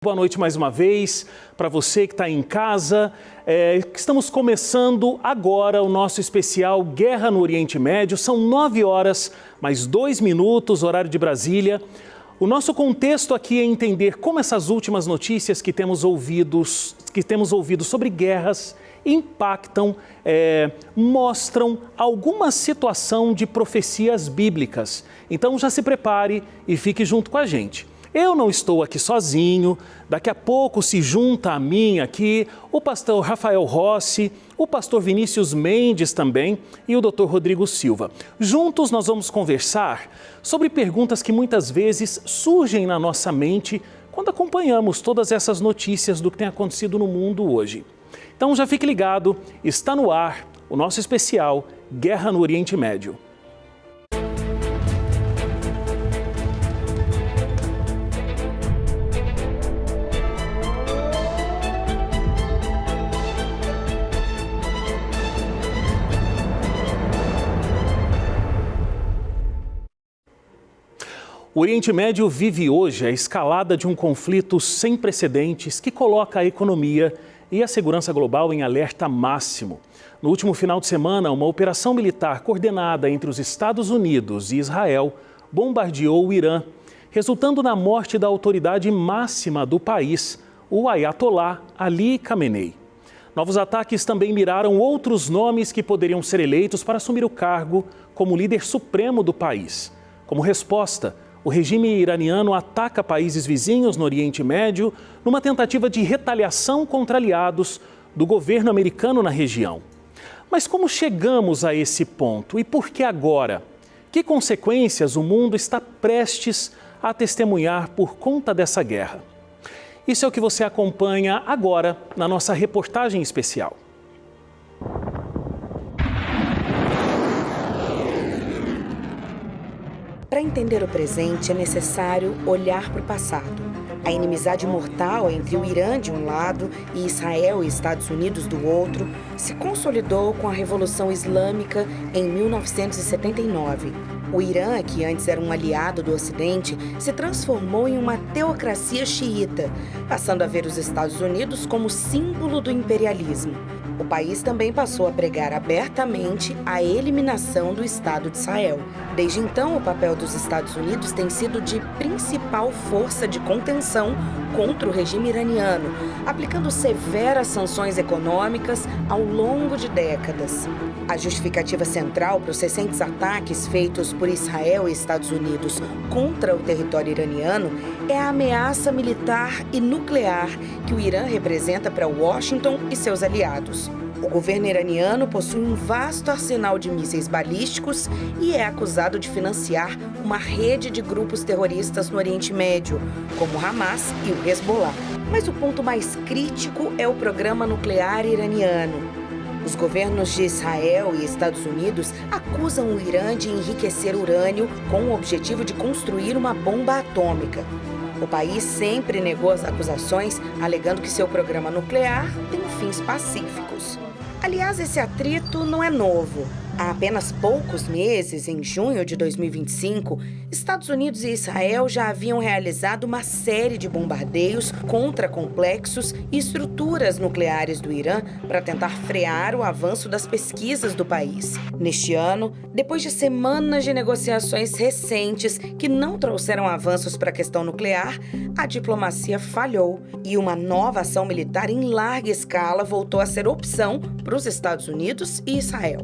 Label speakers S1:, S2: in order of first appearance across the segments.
S1: Boa noite mais uma vez para você que está em casa. Estamos começando agora o nosso especial Guerra no Oriente Médio. São 9 horas, mais 2 minutos, horário de Brasília. O nosso contexto aqui é entender como essas últimas notícias que temos ouvido sobre guerras impactam, mostram alguma situação de profecias bíblicas. Então já se prepare e fique junto com a gente. Eu não estou aqui sozinho, daqui a pouco se junta a mim aqui o pastor Rafael Rossi, o pastor Vinícius Mendes também e o doutor Rodrigo Silva. Juntos nós vamos conversar sobre perguntas que muitas vezes surgem na nossa mente quando acompanhamos todas essas notícias do que tem acontecido no mundo hoje. Então já fique ligado, está no ar o nosso especial Guerra no Oriente Médio. O Oriente Médio vive hoje a escalada de um conflito sem precedentes que coloca a economia e a segurança global em alerta máximo. No último final de semana, uma operação militar coordenada entre os Estados Unidos e Israel bombardeou o Irã, resultando na morte da autoridade máxima do país, o Ayatollah Ali Khamenei. Novos ataques também miraram outros nomes que poderiam ser eleitos para assumir o cargo como líder supremo do país. Como resposta, o regime iraniano ataca países vizinhos no Oriente Médio numa tentativa de retaliação contra aliados do governo americano na região. Mas como chegamos a esse ponto e por que agora? Que consequências o mundo está prestes a testemunhar por conta dessa guerra? Isso é o que você acompanha agora na nossa reportagem especial.
S2: Para entender o presente, é necessário olhar para o passado. A inimizade mortal entre o Irã de um lado e Israel e Estados Unidos do outro se consolidou com a Revolução Islâmica em 1979. O Irã, que antes era um aliado do Ocidente, se transformou em uma teocracia xiita, passando a ver os Estados Unidos como símbolo do imperialismo. O país também passou a pregar abertamente a eliminação do Estado de Israel. Desde então, o papel dos Estados Unidos tem sido de principal força de contenção contra o regime iraniano, aplicando severas sanções econômicas ao longo de décadas. A justificativa central para os recentes ataques feitos por Israel e Estados Unidos contra o território iraniano é a ameaça militar e nuclear que o Irã representa para Washington e seus aliados. O governo iraniano possui um vasto arsenal de mísseis balísticos e é acusado de financiar uma rede de grupos terroristas no Oriente Médio, como o Hamas e o Hezbollah. Mas o ponto mais crítico é o programa nuclear iraniano. Os governos de Israel e Estados Unidos acusam o Irã de enriquecer urânio com o objetivo de construir uma bomba atômica. O país sempre negou as acusações, alegando que seu programa nuclear tem fins pacíficos. Aliás, esse atrito não é novo. Há apenas poucos meses, em junho de 2025, Estados Unidos e Israel já haviam realizado uma série de bombardeios contra complexos e estruturas nucleares do Irã para tentar frear o avanço das pesquisas do país. Neste ano, depois de semanas de negociações recentes que não trouxeram avanços para a questão nuclear, a diplomacia falhou e uma nova ação militar em larga escala voltou a ser opção para os Estados Unidos e Israel.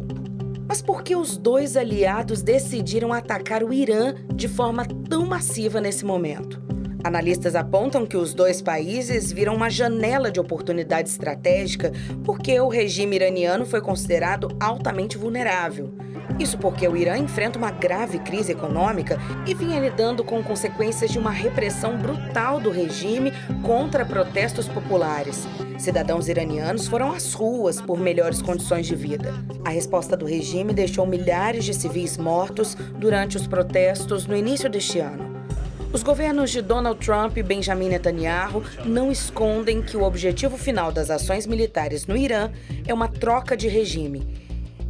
S2: Mas por que os dois aliados decidiram atacar o Irã de forma tão massiva nesse momento? Analistas apontam que os dois países viram uma janela de oportunidade estratégica porque o regime iraniano foi considerado altamente vulnerável. Isso porque o Irã enfrenta uma grave crise econômica e vinha lidando com consequências de uma repressão brutal do regime contra protestos populares. Cidadãos iranianos foram às ruas por melhores condições de vida. A resposta do regime deixou milhares de civis mortos durante os protestos no início deste ano. Os governos de Donald Trump e Benjamin Netanyahu não escondem que o objetivo final das ações militares no Irã é uma troca de regime.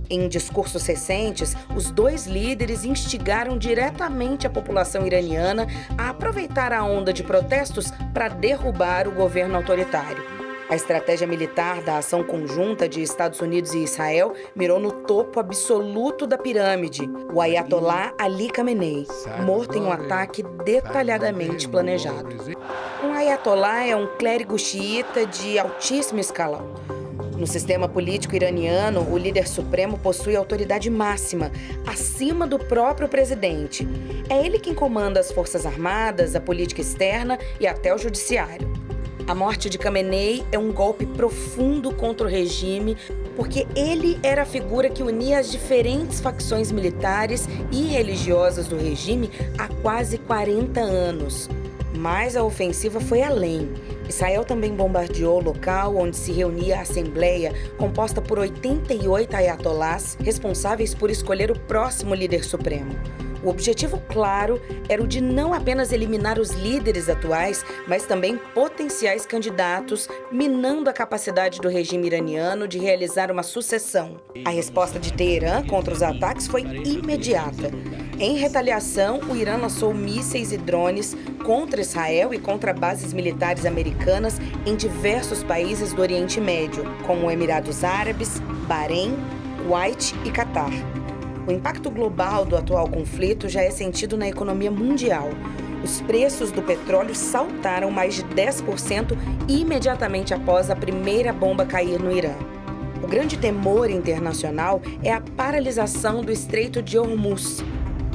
S2: Em discursos recentes, os dois líderes instigaram diretamente a população iraniana a aproveitar a onda de protestos para derrubar o governo autoritário. A estratégia militar da ação conjunta de Estados Unidos e Israel mirou no topo absoluto da pirâmide, o Ayatollah Ali Khamenei, morto em um ataque detalhadamente planejado. Um Ayatollah é um clérigo xiita de altíssimo escalão. No sistema político iraniano, o líder supremo possui autoridade máxima, acima do próprio presidente. É ele quem comanda as forças armadas, a política externa e até o judiciário. A morte de Khamenei é um golpe profundo contra o regime, porque ele era a figura que unia as diferentes facções militares e religiosas do regime há quase 40 anos. Mas a ofensiva foi além. Israel também bombardeou o local onde se reunia a Assembleia, composta por 88 ayatolás, responsáveis por escolher o próximo líder supremo. O objetivo, claro, era o de não apenas eliminar os líderes atuais, mas também potenciais candidatos, minando a capacidade do regime iraniano de realizar uma sucessão. A resposta de Teherã contra os ataques foi imediata. Em retaliação, o Irã lançou mísseis e drones contra Israel e contra bases militares americanas em diversos países do Oriente Médio, como Emirados Árabes, Bahrein, Kuwait e Catar. O impacto global do atual conflito já é sentido na economia mundial. Os preços do petróleo saltaram mais de 10% imediatamente após a primeira bomba cair no Irã. O grande temor internacional é a paralisação do Estreito de Hormuz,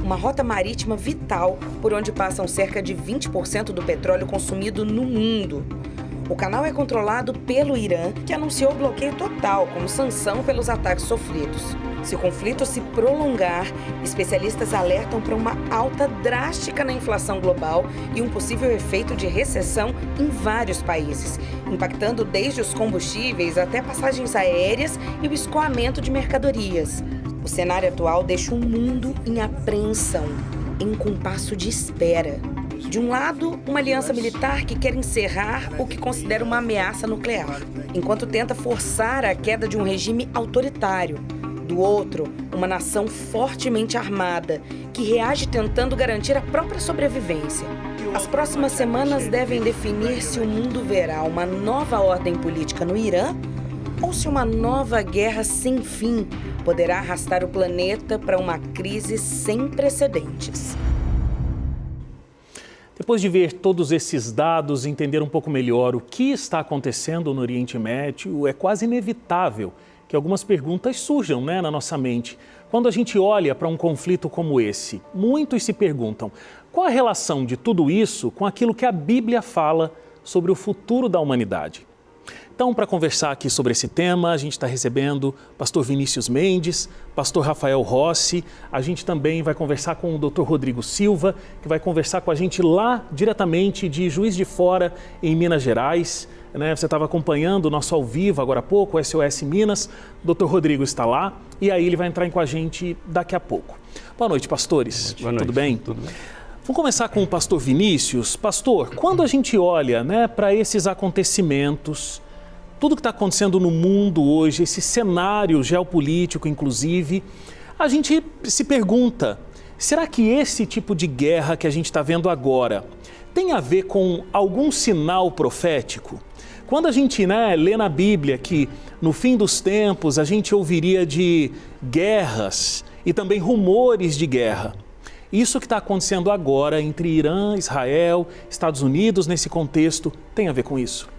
S2: uma rota marítima vital por onde passam cerca de 20% do petróleo consumido no mundo. O canal é controlado pelo Irã, que anunciou bloqueio total como sanção pelos ataques sofridos. Se o conflito se prolongar, especialistas alertam para uma alta drástica na inflação global e um possível efeito de recessão em vários países, impactando desde os combustíveis até passagens aéreas e o escoamento de mercadorias. O cenário atual deixa o mundo em apreensão, em compasso de espera. De um lado, uma aliança militar que quer encerrar o que considera uma ameaça nuclear, enquanto tenta forçar a queda de um regime autoritário. Do outro, uma nação fortemente armada, que reage tentando garantir a própria sobrevivência. As próximas semanas devem definir se o mundo verá uma nova ordem política no Irã ou se uma nova guerra sem fim poderá arrastar o planeta para uma crise sem precedentes.
S1: Depois de ver todos esses dados, entender um pouco melhor o que está acontecendo no Oriente Médio, é quase inevitável que algumas perguntas surjam, na nossa mente. Quando a gente olha para um conflito como esse, muitos se perguntam qual a relação de tudo isso com aquilo que a Bíblia fala sobre o futuro da humanidade. Então, para conversar aqui sobre esse tema, a gente está recebendo pastor Vinícius Mendes, pastor Rafael Rossi. A gente também vai conversar com o Dr. Rodrigo Silva, que vai conversar com a gente lá diretamente de Juiz de Fora, em Minas Gerais. Você estava acompanhando o nosso ao vivo agora há pouco, o SOS Minas. O Dr. Rodrigo está lá e aí ele vai entrar com a gente daqui a pouco. Boa noite, pastores.
S3: Boa noite.
S1: Tudo bem?
S3: Tudo bem.
S1: Vamos começar com o pastor Vinícius. Pastor, quando a gente olha para esses acontecimentos, tudo que está acontecendo no mundo hoje, esse cenário geopolítico, inclusive, a gente se pergunta, será que esse tipo de guerra que a gente está vendo agora tem a ver com algum sinal profético? Quando a gente lê na Bíblia que no fim dos tempos a gente ouviria de guerras e também rumores de guerra, isso que está acontecendo agora entre Irã, Israel, Estados Unidos, nesse contexto, tem a ver com isso?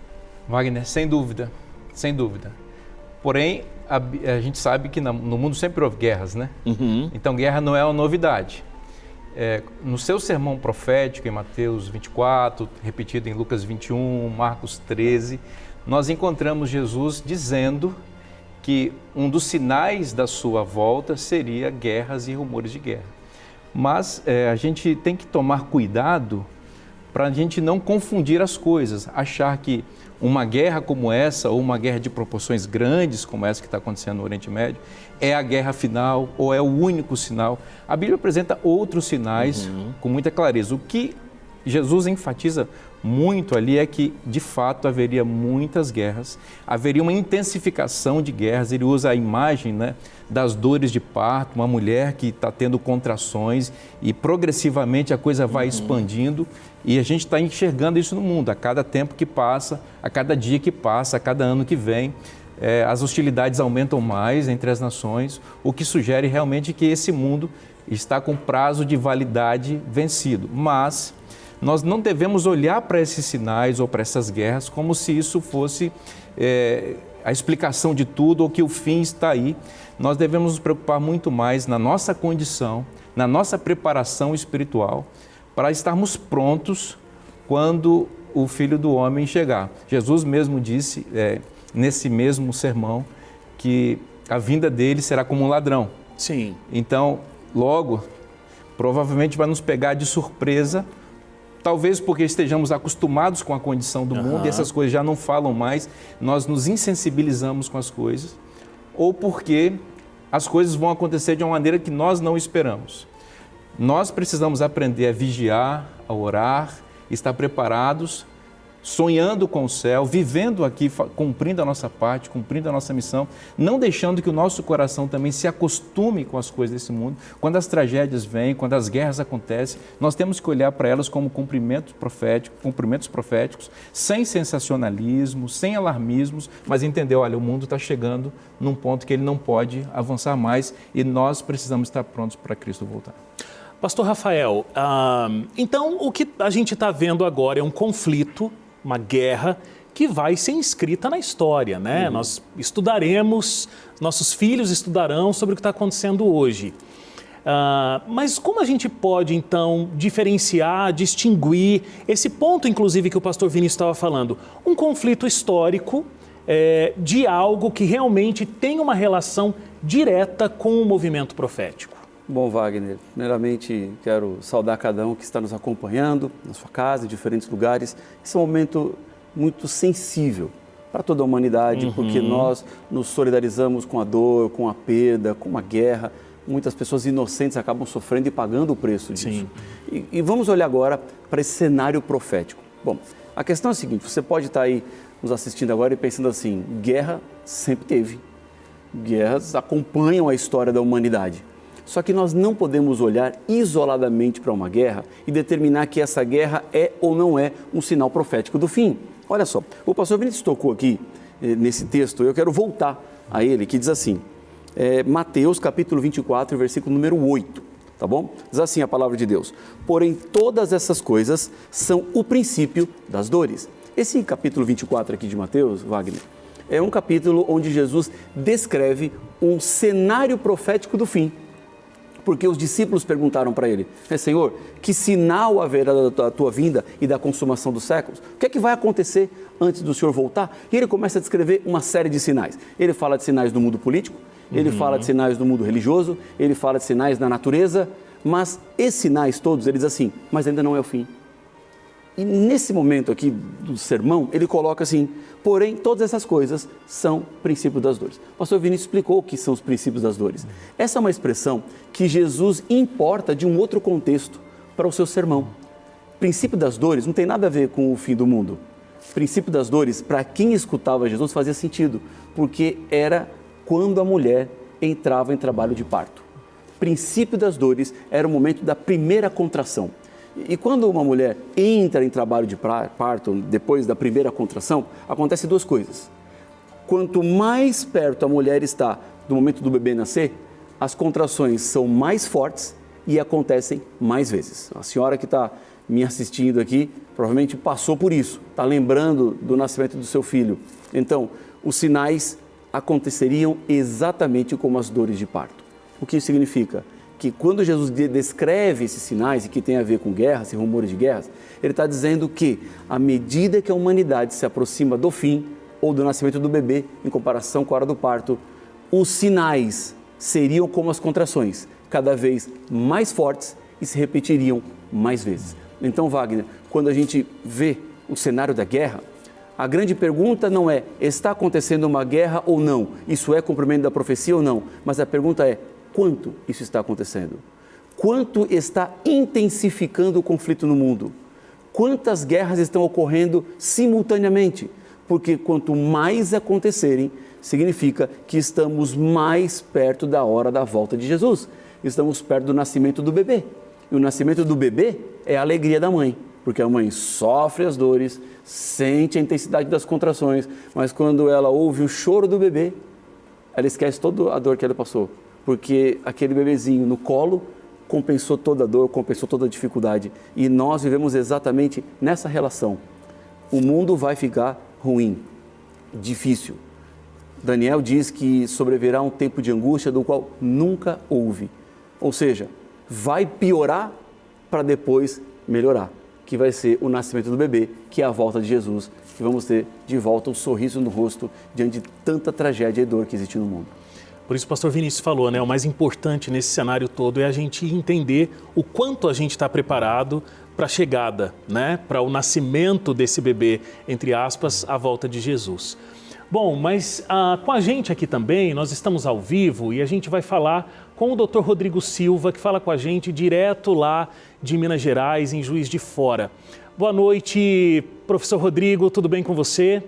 S3: Wagner, sem dúvida, sem dúvida. Porém, a gente sabe que no mundo sempre houve guerras, né?
S1: Uhum.
S3: Então, guerra não é uma novidade. No seu sermão profético, em Mateus 24, repetido em Lucas 21, Marcos 13, nós encontramos Jesus dizendo que um dos sinais da sua volta seria guerras e rumores de guerra. Mas a gente tem que tomar cuidado para a gente não confundir as coisas, achar que uma guerra como essa, ou uma guerra de proporções grandes como essa que está acontecendo no Oriente Médio, é a guerra final ou é o único sinal. A Bíblia apresenta outros sinais com muita clareza. O que Jesus enfatiza muito ali é que, de fato, haveria muitas guerras, haveria uma intensificação de guerras. Ele usa a imagem, né, das dores de parto, uma mulher que está tendo contrações e progressivamente a coisa vai expandindo, e a gente está enxergando isso no mundo, a cada tempo que passa, a cada dia que passa, a cada ano que vem. As hostilidades aumentam mais entre as nações, o que sugere realmente que esse mundo está com prazo de validade vencido. Mas nós não devemos olhar para esses sinais ou para essas guerras como se isso fosse a explicação de tudo ou que o fim está aí. Nós devemos nos preocupar muito mais na nossa condição, na nossa preparação espiritual, para estarmos prontos quando o Filho do Homem chegar. Jesus mesmo disse, nesse mesmo sermão, que a vinda dele será como um ladrão.
S1: Sim.
S3: Então, logo, provavelmente vai nos pegar de surpresa, talvez porque estejamos acostumados com a condição do mundo e essas coisas já não falam mais, nós nos insensibilizamos com as coisas, ou porque as coisas vão acontecer de uma maneira que nós não esperamos. Nós precisamos aprender a vigiar, a orar, estar preparados, sonhando com o céu, vivendo aqui, cumprindo a nossa parte, cumprindo a nossa missão, não deixando que o nosso coração também se acostume com as coisas desse mundo. Quando as tragédias vêm, quando as guerras acontecem, nós temos que olhar para elas como cumprimentos proféticos, sem sensacionalismo, sem alarmismos, mas entender, olha, o mundo está chegando num ponto que ele não pode avançar mais e nós precisamos estar prontos para Cristo voltar.
S1: Pastor Rafael, então o que a gente está vendo agora é um conflito, uma guerra que vai ser inscrita na história, né? Nós estudaremos, nossos filhos estudarão sobre o que está acontecendo hoje. Mas como a gente pode, então, diferenciar, distinguir esse ponto, inclusive, que o pastor Vinícius estava falando, um conflito histórico de algo que realmente tem uma relação direta com o movimento profético?
S4: Bom, Wagner, primeiramente quero saudar cada um que está nos acompanhando na sua casa, em diferentes lugares. Esse é um momento muito sensível para toda a humanidade, porque nós nos solidarizamos com a dor, com a perda, com a guerra. Muitas pessoas inocentes acabam sofrendo e pagando o preço disso. E vamos olhar agora para esse cenário profético. Bom, a questão é a seguinte, você pode estar aí nos assistindo agora e pensando assim, guerra sempre teve. Guerras acompanham a história da humanidade. Só que nós não podemos olhar isoladamente para uma guerra e determinar que essa guerra é ou não é um sinal profético do fim. Olha só, o pastor Vinícius tocou aqui nesse texto, eu quero voltar a ele, que diz assim, Mateus capítulo 24, versículo número 8, tá bom? Diz assim a palavra de Deus, porém todas essas coisas são o princípio das dores. Esse capítulo 24 aqui de Mateus, Wagner, é um capítulo onde Jesus descreve um cenário profético do fim. Porque os discípulos perguntaram para ele, Senhor, que sinal haverá da tua vinda e da consumação dos séculos? O que é que vai acontecer antes do Senhor voltar? E ele começa a descrever uma série de sinais. Ele fala de sinais do mundo político, ele fala de sinais do mundo religioso, ele fala de sinais da natureza, mas esses sinais todos, ele diz assim, mas ainda não é o fim. E nesse momento aqui do sermão, ele coloca assim, porém, todas essas coisas são princípios das dores. O pastor Vinícius explicou o que são os princípios das dores. Essa é uma expressão que Jesus importa de um outro contexto para o seu sermão. Princípio das dores não tem nada a ver com o fim do mundo. Princípio das dores, para quem escutava Jesus, fazia sentido, porque era quando a mulher entrava em trabalho de parto. Princípio das dores era o momento da primeira contração. E quando uma mulher entra em trabalho de parto, depois da primeira contração, acontecem duas coisas. Quanto mais perto a mulher está do momento do bebê nascer, as contrações são mais fortes e acontecem mais vezes. A senhora que está me assistindo aqui, provavelmente passou por isso, está lembrando do nascimento do seu filho. Então, os sinais aconteceriam exatamente como as dores de parto. O que isso significa? Que quando Jesus descreve esses sinais e que tem a ver com guerras e rumores de guerras, ele está dizendo que à medida que a humanidade se aproxima do fim ou do nascimento do bebê, em comparação com a hora do parto, os sinais seriam como as contrações, cada vez mais fortes e se repetiriam mais vezes. Então, Wagner, quando a gente vê o cenário da guerra, a grande pergunta não é, está acontecendo uma guerra ou não? Isso é cumprimento da profecia ou não? Mas a pergunta é, quanto isso está acontecendo? Quanto está intensificando o conflito no mundo? Quantas guerras estão ocorrendo simultaneamente? Porque quanto mais acontecerem, significa que estamos mais perto da hora da volta de Jesus. Estamos perto do nascimento do bebê. E o nascimento do bebê é a alegria da mãe, porque a mãe sofre as dores, sente a intensidade das contrações, mas quando ela ouve o choro do bebê, ela esquece toda a dor que ela passou, porque aquele bebezinho no colo compensou toda a dor, compensou toda a dificuldade. E nós vivemos exatamente nessa relação. O mundo vai ficar ruim, difícil. Daniel diz que sobrevirá um tempo de angústia do qual nunca houve. Ou seja, vai piorar para depois melhorar, que vai ser o nascimento do bebê, que é a volta de Jesus, que vamos ter de volta o sorriso no rosto diante de tanta tragédia e dor que existe no mundo.
S1: Por isso o pastor Vinícius falou, né? O mais importante nesse cenário todo é a gente entender o quanto a gente está preparado para a chegada, né? Para o nascimento desse bebê, entre aspas, a volta de Jesus. Bom, mas com a gente aqui também, nós estamos ao vivo e a gente vai falar com o Dr. Rodrigo Silva, que fala com a gente direto lá de Minas Gerais, em Juiz de Fora. Boa noite, professor Rodrigo, tudo bem com você?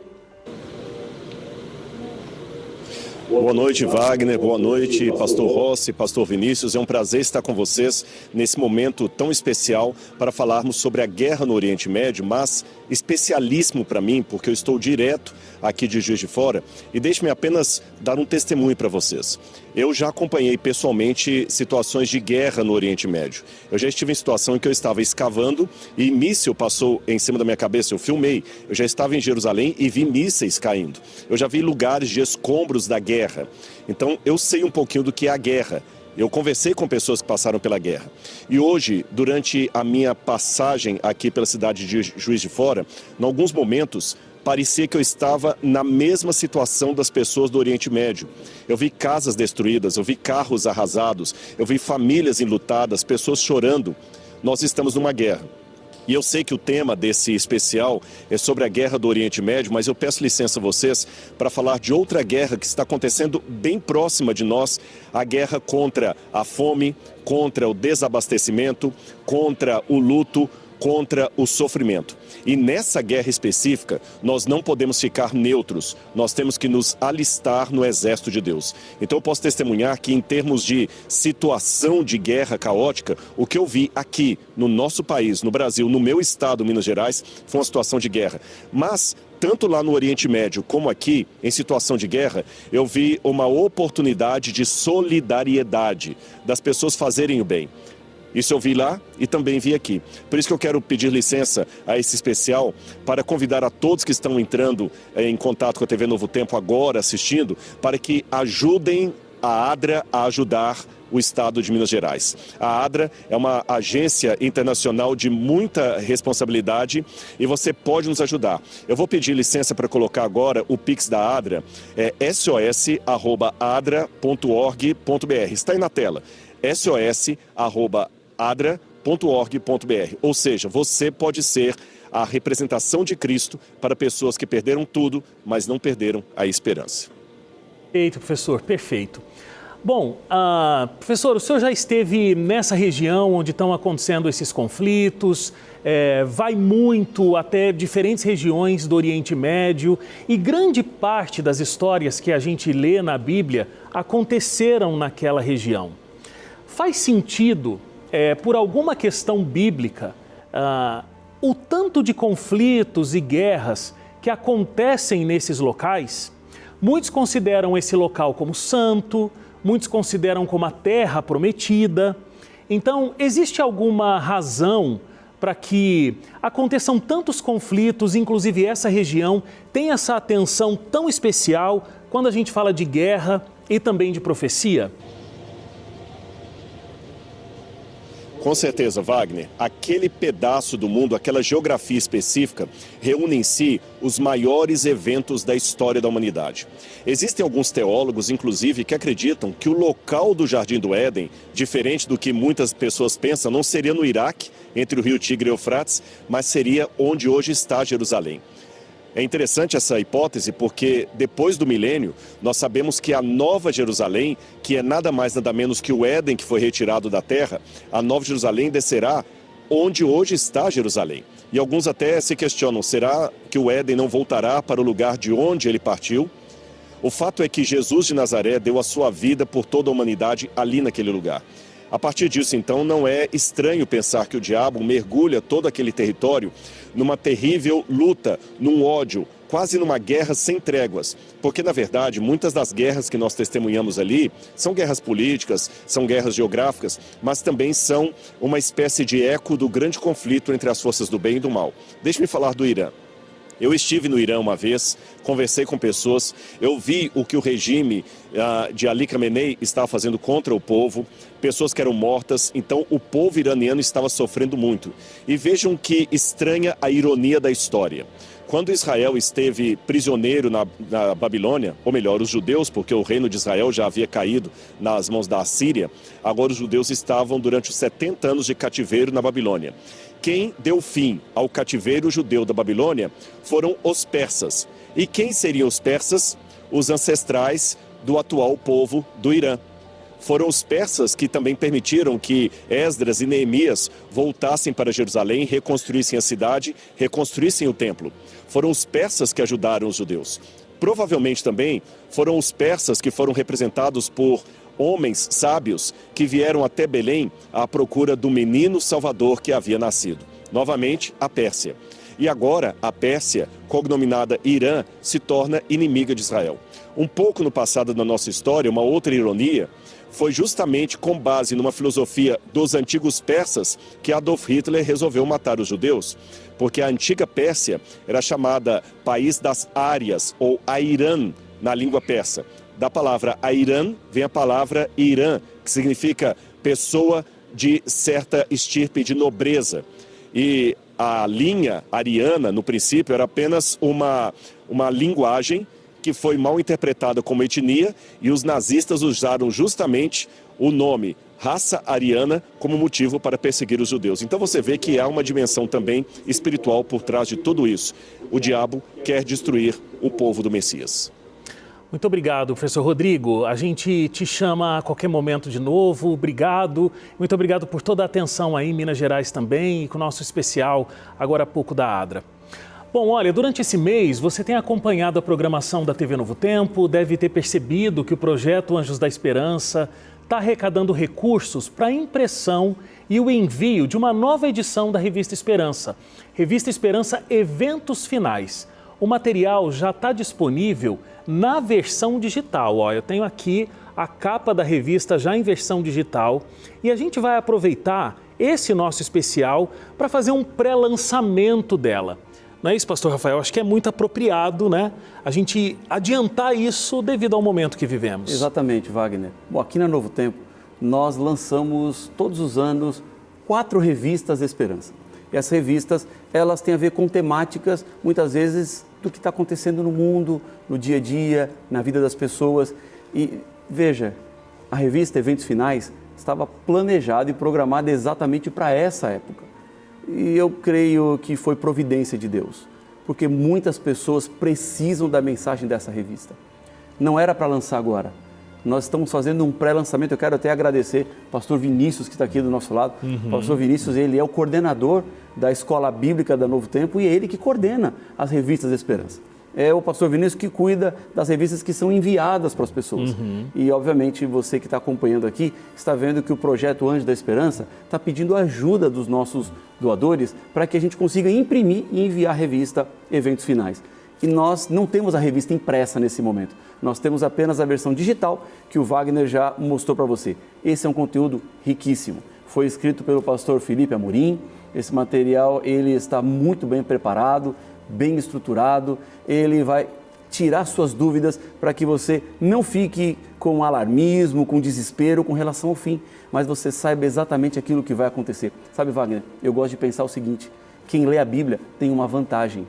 S5: Boa noite, Wagner. Boa noite, pastor Rossi, pastor Vinícius. É um prazer estar com vocês nesse momento tão especial para falarmos sobre a guerra no Oriente Médio, mas especialíssimo para mim, porque eu estou direto aqui de Juiz de Fora. E deixe-me apenas dar um testemunho para vocês. Eu já acompanhei pessoalmente situações de guerra no Oriente Médio. Eu já estive em situação em que eu estava escavando e míssil passou em cima da minha cabeça, eu filmei. Eu já estava em Jerusalém e vi mísseis caindo. Eu já vi lugares de escombros da guerra. Então eu sei um pouquinho do que é a guerra. Eu conversei com pessoas que passaram pela guerra. E hoje, durante a minha passagem aqui pela cidade de Juiz de Fora, em alguns momentos, parecia que eu estava na mesma situação das pessoas do Oriente Médio. Eu vi casas destruídas, eu vi carros arrasados, eu vi famílias enlutadas, pessoas chorando. Nós estamos numa guerra. E eu sei que o tema desse especial é sobre a guerra do Oriente Médio, mas eu peço licença a vocês para falar de outra guerra que está acontecendo bem próxima de nós, a guerra contra a fome, contra o desabastecimento, contra o luto, contra o sofrimento. E nessa guerra específica, nós não podemos ficar neutros, nós temos que nos alistar no exército de Deus. Então eu posso testemunhar que em termos de situação de guerra caótica, o que eu vi aqui no nosso país, no Brasil, no meu estado, Minas Gerais, foi uma situação de guerra. Mas tanto lá no Oriente Médio como aqui, em situação de guerra, eu vi uma oportunidade de solidariedade, das pessoas fazerem o bem. Isso eu vi lá e também vi aqui. Por isso que eu quero pedir licença a esse especial para convidar a todos que estão entrando em contato com a TV Novo Tempo agora, assistindo, para que ajudem a ADRA a ajudar o estado de Minas Gerais. A ADRA é uma agência internacional de muita responsabilidade e você pode nos ajudar. Eu vou pedir licença para colocar agora o Pix da ADRA, sos@adra.org.br. Está aí na tela, sos@adra.org.br. Ou seja, você pode ser a representação de Cristo para pessoas que perderam tudo, mas não perderam a esperança.
S1: Perfeito, professor, perfeito. Bom, professor, o senhor já esteve nessa região onde estão acontecendo esses conflitos, vai muito até diferentes regiões do Oriente Médio e grande parte das histórias que a gente lê na Bíblia aconteceram naquela região. Faz sentido, por alguma questão bíblica, o tanto de conflitos e guerras que acontecem nesses locais? Muitos consideram esse local como santo, muitos consideram como a terra prometida. Então, existe alguma razão para que aconteçam tantos conflitos, inclusive essa região tem essa atenção tão especial quando a gente fala de guerra e também de profecia?
S5: Com certeza, Wagner. Aquele pedaço do mundo, aquela geografia específica, reúne em si os maiores eventos da história da humanidade. Existem alguns teólogos, inclusive, que acreditam que o local do Jardim do Éden, diferente do que muitas pessoas pensam, não seria no Iraque, entre o rio Tigre e o Eufrates, mas seria onde hoje está Jerusalém. É interessante essa hipótese porque depois do milênio nós sabemos que a Nova Jerusalém, que é nada mais nada menos que o Éden que foi retirado da terra, a Nova Jerusalém descerá onde hoje está Jerusalém. E alguns até se questionam, será que o Éden não voltará para o lugar de onde ele partiu? O fato é que Jesus de Nazaré deu a sua vida por toda a humanidade ali naquele lugar. A partir disso, então, não é estranho pensar que o diabo mergulha todo aquele território numa terrível luta, num ódio, quase numa guerra sem tréguas. Porque, na verdade, muitas das guerras que nós testemunhamos ali são guerras políticas, são guerras geográficas, mas também são uma espécie de eco do grande conflito entre as forças do bem e do mal. Deixe-me falar do Irã. Eu estive no Irã uma vez, conversei com pessoas, eu vi o que o regime de Ali Khamenei estava fazendo contra o povo, pessoas que eram mortas, então o povo iraniano estava sofrendo muito. E vejam que estranha a ironia da história. Quando Israel esteve prisioneiro na Babilônia, ou melhor, os judeus, porque o reino de Israel já havia caído nas mãos da Assíria, agora os judeus estavam durante os 70 anos de cativeiro na Babilônia. Quem deu fim ao cativeiro judeu da Babilônia foram os persas. E quem seriam os persas? Os ancestrais do atual povo do Irã. Foram os persas que também permitiram que Esdras e Neemias voltassem para Jerusalém, reconstruíssem a cidade, reconstruíssem o templo. Foram os persas que ajudaram os judeus. Provavelmente também foram os persas que foram representados por homens sábios que vieram até Belém à procura do menino Salvador que havia nascido. Novamente, a Pérsia. E agora, a Pérsia, cognominada Irã, se torna inimiga de Israel. Um pouco no passado da nossa história, uma outra ironia, foi justamente com base numa filosofia dos antigos persas que Adolf Hitler resolveu matar os judeus, porque a antiga Pérsia era chamada País das Árias, ou Airã, na língua persa. Da palavra Airã vem a palavra Irã, que significa pessoa de certa estirpe de nobreza. E a linha ariana, no princípio, era apenas uma linguagem que foi mal interpretada como etnia, e os nazistas usaram justamente o nome raça ariana como motivo para perseguir os judeus. Então você vê que há uma dimensão também espiritual por trás de tudo isso. O diabo quer destruir o povo do Messias.
S1: Muito obrigado, professor Rodrigo. A gente te chama a qualquer momento de novo. Obrigado. Muito obrigado por toda a atenção aí em Minas Gerais também e com o nosso especial agora há pouco da ADRA. Bom, olha, durante esse mês você tem acompanhado a programação da TV Novo Tempo, deve ter percebido que o projeto Anjos da Esperança está arrecadando recursos para a impressão e o envio de uma nova edição da Revista Esperança. Revista Esperança Eventos Finais. O material já está disponível na versão digital. Ó, eu tenho aqui a capa da revista já em versão digital e a gente vai aproveitar esse nosso especial para fazer um pré-lançamento dela. Não é isso, pastor Rafael? Acho que é muito apropriado, né? A gente adiantar isso devido ao momento que vivemos.
S4: Exatamente, Wagner. Bom, aqui na Novo Tempo, nós lançamos todos os anos 4 revistas de Esperança. E essas revistas, elas têm a ver com temáticas, muitas vezes, do que está acontecendo no mundo, no dia a dia, na vida das pessoas. E veja, a revista Eventos Finais estava planejada e programada exatamente para essa época. E eu creio que foi providência de Deus, porque muitas pessoas precisam da mensagem dessa revista. Não era para lançar agora. Nós estamos fazendo um pré-lançamento. Eu quero até agradecer o pastor Vinícius, que está aqui do nosso lado. O pastor Vinícius, ele é o coordenador da Escola Bíblica da Novo Tempo e é ele que coordena as revistas de Esperança. É o pastor Vinícius que cuida das revistas que são enviadas para as pessoas. E, obviamente, você que está acompanhando aqui, está vendo que o projeto Anjos da Esperança está pedindo ajuda dos nossos doadores para que a gente consiga imprimir e enviar a revista Eventos Finais. E nós não temos a revista impressa nesse momento. Nós temos apenas a versão digital que o Wagner já mostrou para você. Esse é um conteúdo riquíssimo. Foi escrito pelo pastor Felipe Amorim. Esse material ele está muito bem preparado, bem estruturado. Ele vai tirar suas dúvidas para que você não fique com alarmismo, com desespero com relação ao fim, mas você saiba exatamente aquilo que vai acontecer. Sabe, Wagner, eu gosto de pensar o seguinte: quem lê a Bíblia tem uma vantagem,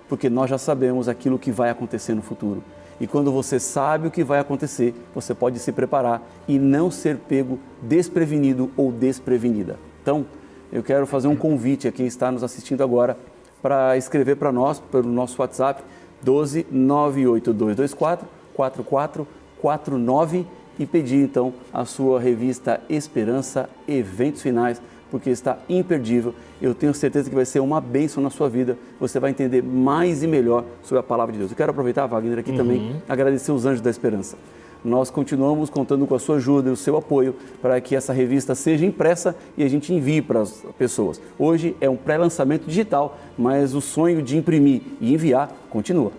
S4: porque nós já sabemos aquilo que vai acontecer no futuro. E quando você sabe o que vai acontecer, você pode se preparar e não ser pego desprevenido ou desprevenida. Então, eu quero fazer um convite a quem está nos assistindo agora para escrever para nós pelo nosso WhatsApp 12 98224 4449 e pedir então a sua revista Esperança Eventos Finais, porque está imperdível. Eu tenho certeza que vai ser uma bênção na sua vida. Você vai entender mais e melhor sobre a palavra de Deus. Eu quero aproveitar, Wagner, aqui também, agradecer os Anjos da Esperança. Nós continuamos contando com a sua ajuda e o seu apoio para que essa revista seja impressa e a gente envie para as pessoas. Hoje é um pré-lançamento digital, mas o sonho de imprimir e enviar continua.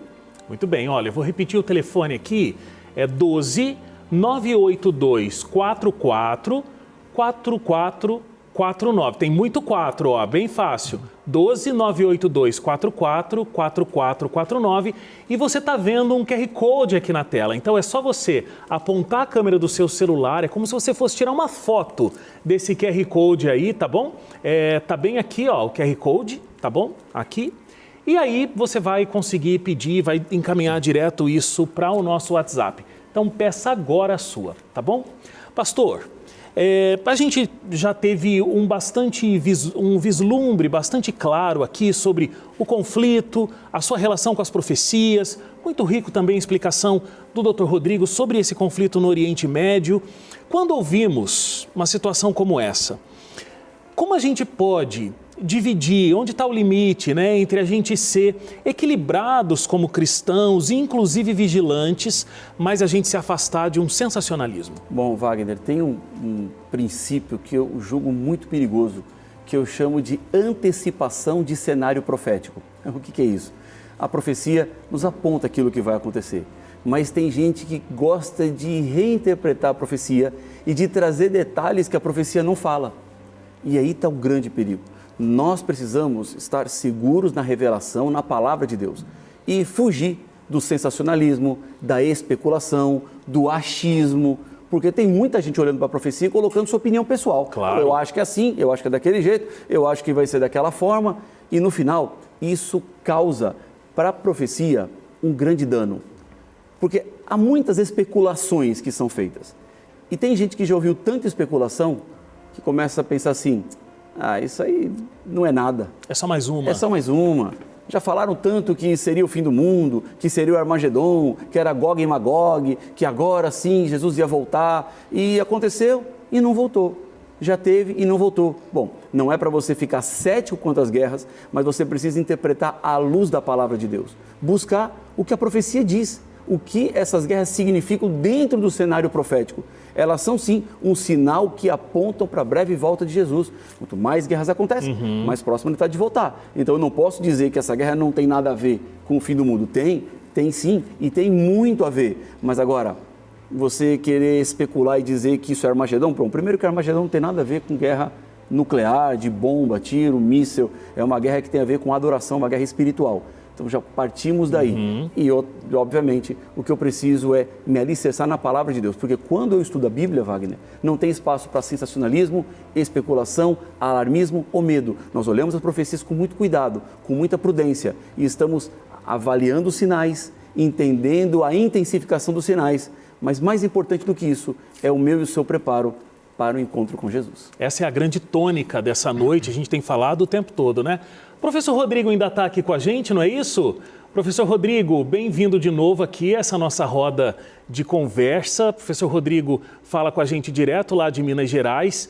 S1: Muito bem, olha, eu vou repetir o telefone aqui, é 12 982 44 4449. Tem muito 4, ó, bem fácil. 12 982 44 4449 e você está vendo um QR Code aqui na tela. Então é só você apontar a câmera do seu celular, é como se você fosse tirar uma foto desse QR Code aí, tá bom? Tá bem aqui, ó, o QR Code, tá bom? Aqui. E aí você vai conseguir pedir, vai encaminhar direto isso para o nosso WhatsApp. Então peça agora a sua, tá bom? Pastor, a gente já teve um vislumbre bastante claro aqui sobre o conflito, a sua relação com as profecias, muito rico também a explicação do Dr. Rodrigo sobre esse conflito no Oriente Médio. Quando ouvimos uma situação como essa, como a gente pode dividir, onde está o limite, né, entre a gente ser equilibrados como cristãos, inclusive vigilantes, mas a gente se afastar de um sensacionalismo?
S4: Bom, Wagner, tem um princípio que eu julgo muito perigoso, que eu chamo de antecipação de cenário profético. O que é isso? A profecia nos aponta aquilo que vai acontecer, mas tem gente que gosta de reinterpretar a profecia e de trazer detalhes que a profecia não fala. E aí está o grande perigo. Nós precisamos estar seguros na revelação, na palavra de Deus e fugir do sensacionalismo, da especulação, do achismo, porque tem muita gente olhando para a profecia e colocando sua opinião pessoal.
S1: Claro.
S4: Eu acho que é assim, eu acho que é daquele jeito, eu acho que vai ser daquela forma e no final isso causa para a profecia um grande dano, porque há muitas especulações que são feitas e tem gente que já ouviu tanta especulação que começa a pensar assim: isso aí não é nada.
S1: É só mais uma.
S4: É só mais uma. Já falaram tanto que seria o fim do mundo, que seria o Armagedon, que era Gog e Magog, que agora sim Jesus ia voltar. E aconteceu e não voltou. Já teve e não voltou. Bom, não é para você ficar cético quanto às guerras, mas você precisa interpretar à luz da palavra de Deus. Buscar o que a profecia diz, o que essas guerras significam dentro do cenário profético. Elas são sim um sinal que apontam para a breve volta de Jesus. Quanto mais guerras acontecem, mais próximo ele está de voltar. Então eu não posso dizer que essa guerra não tem nada a ver com o fim do mundo. Tem sim, e tem muito a ver. Mas agora, você querer especular e dizer que isso é Armagedon, pronto, primeiro que Armagedon não tem nada a ver com guerra nuclear, de bomba, tiro, míssil. É uma guerra que tem a ver com adoração, uma guerra espiritual. Então já partimos daí. E obviamente o que eu preciso é me alicerçar na palavra de Deus, porque quando eu estudo a Bíblia, Wagner, não tem espaço para sensacionalismo, especulação, alarmismo ou medo. Nós olhamos as profecias com muito cuidado, com muita prudência e estamos avaliando os sinais, entendendo a intensificação dos sinais, mas mais importante do que isso é o meu e o seu preparo para o encontro com Jesus.
S1: Essa é a grande tônica dessa noite, a gente tem falado o tempo todo, né? O professor Rodrigo ainda está aqui com a gente, não é isso? Professor Rodrigo, bem-vindo de novo aqui a essa nossa roda de conversa. Professor Rodrigo fala com a gente direto lá de Minas Gerais.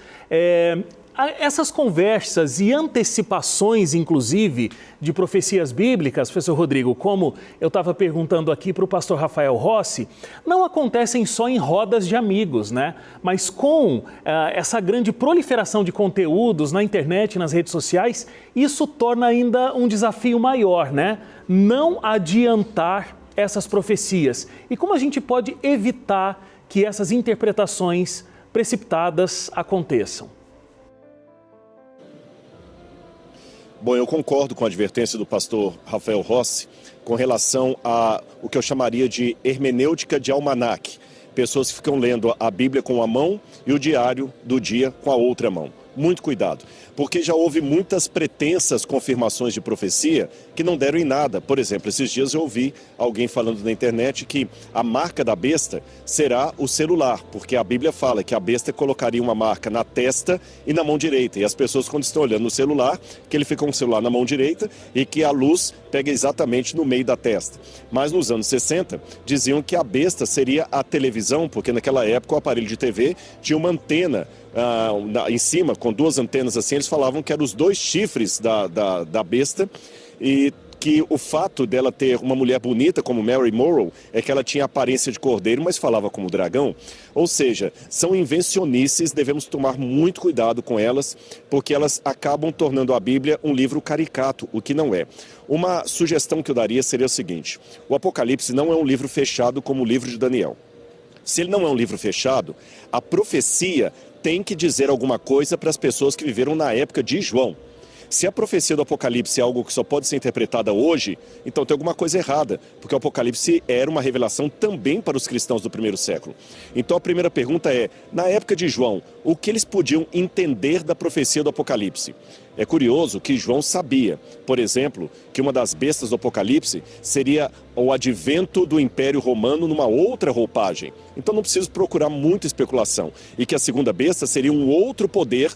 S1: Essas conversas e antecipações, inclusive, de profecias bíblicas, professor Rodrigo, como eu estava perguntando aqui para o pastor Rafael Rossi, não acontecem só em rodas de amigos, né? Mas com essa grande proliferação de conteúdos na internet, nas redes sociais, isso torna ainda um desafio maior, né? Não adiantar essas profecias. E como a gente pode evitar que essas interpretações precipitadas aconteçam?
S5: Bom, eu concordo com a advertência do pastor Rafael Rossi com relação a o que eu chamaria de hermenêutica de almanaque. Pessoas que ficam lendo a Bíblia com uma mão e o diário do dia com a outra mão. Muito cuidado, porque já houve muitas pretensas confirmações de profecia que não deram em nada. Por exemplo, esses dias eu ouvi alguém falando na internet que a marca da besta será o celular, porque a Bíblia fala que a besta colocaria uma marca na testa e na mão direita. E as pessoas, quando estão olhando no celular, que ele fica com o celular na mão direita e que a luz pega exatamente no meio da testa. Mas nos anos 60, diziam que a besta seria a televisão, porque naquela época o aparelho de TV tinha uma antena em cima, com 2 antenas assim, eles falavam que eram os 2 chifres da besta, e que o fato dela ter uma mulher bonita como Mary Morrow é que ela tinha aparência de cordeiro, mas falava como dragão. Ou seja, são invencionices, devemos tomar muito cuidado com elas, porque elas acabam tornando a Bíblia um livro caricato, o que não é. Uma sugestão que eu daria seria o seguinte: o Apocalipse não é um livro fechado como o livro de Daniel. Se ele não é um livro fechado, a profecia tem que dizer alguma coisa para as pessoas que viveram na época de João. Se a profecia do Apocalipse é algo que só pode ser interpretada hoje, então tem alguma coisa errada, porque o Apocalipse era uma revelação também para os cristãos do primeiro século. Então a primeira pergunta é, na época de João, o que eles podiam entender da profecia do Apocalipse? É curioso que João sabia, por exemplo, que uma das bestas do Apocalipse seria o advento do Império Romano numa outra roupagem. Então não preciso procurar muita especulação. E que a segunda besta seria um outro poder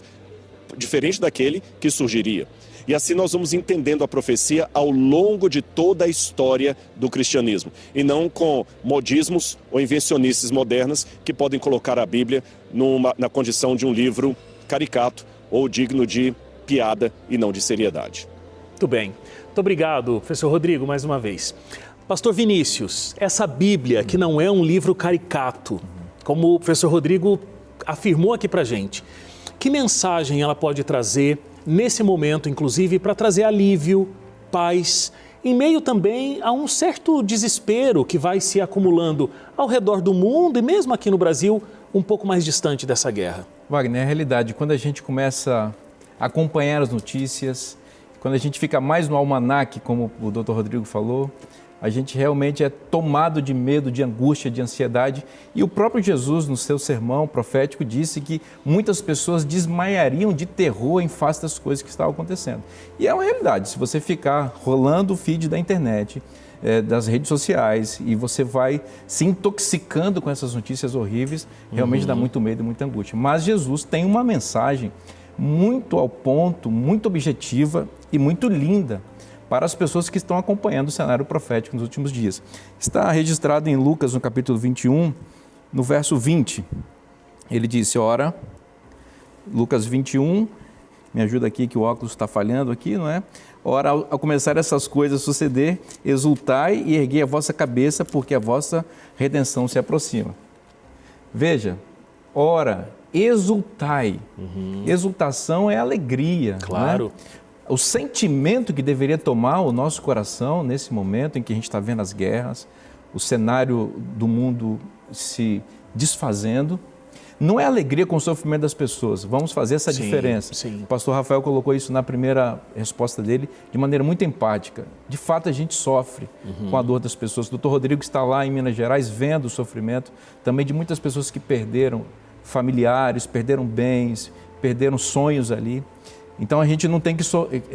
S5: diferente daquele que surgiria. E assim nós vamos entendendo a profecia ao longo de toda a história do cristianismo, e não com modismos ou invencionices modernas que podem colocar a Bíblia na condição de um livro caricato ou digno de piada e não de seriedade.
S1: Muito bem. Muito obrigado, professor Rodrigo, mais uma vez. Pastor Vinícius, essa Bíblia que não é um livro caricato, como o professor Rodrigo afirmou aqui pra gente, que mensagem ela pode trazer nesse momento, inclusive, para trazer alívio, paz, em meio também a um certo desespero que vai se acumulando ao redor do mundo e mesmo aqui no Brasil, um pouco mais distante dessa guerra?
S3: Wagner, é a realidade. Quando a gente começa a acompanhar as notícias, quando a gente fica mais no almanaque, como o Dr. Rodrigo falou, a gente realmente é tomado de medo, de angústia, de ansiedade. E o próprio Jesus, no seu sermão profético, disse que muitas pessoas desmaiariam de terror em face das coisas que estavam acontecendo. E é uma realidade. Se você ficar rolando o feed da internet, das redes sociais, e você vai se intoxicando com essas notícias horríveis, realmente dá muito medo e muita angústia. Mas Jesus tem uma mensagem muito ao ponto, muito objetiva e muito linda para as pessoas que estão acompanhando o cenário profético nos últimos dias. Está registrado em Lucas, no capítulo 21, no verso 20. Ele disse, ora, Lucas 21, me ajuda aqui que o óculos está falhando aqui, não é? Ora, ao começar essas coisas a suceder, exultai e erguei a vossa cabeça, porque a vossa redenção se aproxima. Veja, ora, exultai. Exultação é alegria.
S1: Claro.
S3: Né? O sentimento que deveria tomar o nosso coração nesse momento em que a gente está vendo as guerras, o cenário do mundo se desfazendo, não é alegria com o sofrimento das pessoas. Vamos fazer essa diferença.
S1: Sim.
S3: O pastor Rafael colocou isso na primeira resposta dele de maneira muito empática. De fato, a gente sofre com a dor das pessoas. O Dr. Rodrigo está lá em Minas Gerais vendo o sofrimento também de muitas pessoas que perderam familiares, perderam bens, perderam sonhos ali. Então a gente não tem que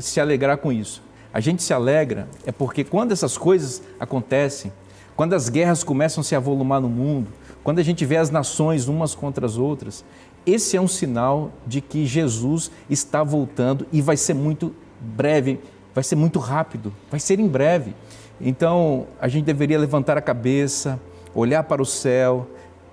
S3: se alegrar com isso. A gente se alegra é porque quando essas coisas acontecem, quando as guerras começam a se avolumar no mundo, quando a gente vê as nações umas contra as outras, esse é um sinal de que Jesus está voltando e vai ser muito breve, vai ser muito rápido, vai ser em breve. Então a gente deveria levantar a cabeça, olhar para o céu,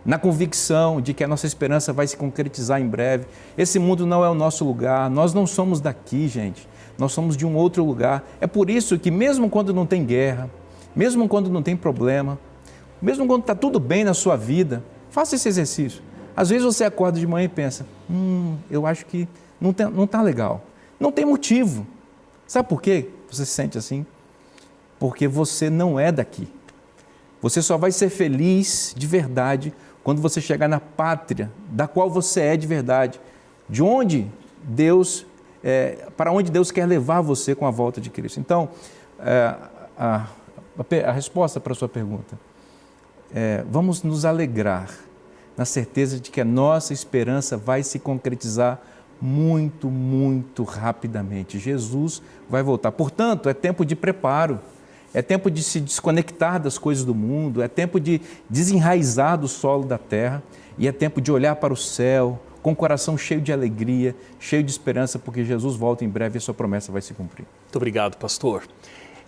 S3: na convicção de que a nossa esperança vai se concretizar em breve. Esse mundo não é o nosso lugar, nós não somos daqui, gente, nós somos de um outro lugar. É por isso que mesmo quando não tem guerra, mesmo quando não tem problema, mesmo quando está tudo bem na sua vida, faça esse exercício. Às vezes você acorda de manhã e pensa, eu acho que não está legal. Não tem motivo. Sabe por quê você se sente assim? Porque você não é daqui. Você só vai ser feliz de verdade quando você chegar na pátria da qual você é de verdade, de onde Deus, para onde Deus quer levar você com a volta de Cristo. Então, a resposta para a sua pergunta vamos nos alegrar na certeza de que a nossa esperança vai se concretizar muito, muito rapidamente. Jesus vai voltar. Portanto, é tempo de preparo. É tempo de se desconectar das coisas do mundo, é tempo de desenraizar do solo da terra e é tempo de olhar para o céu com o coração cheio de alegria, cheio de esperança, porque Jesus volta em breve e a sua promessa vai se cumprir.
S1: Muito obrigado, pastor.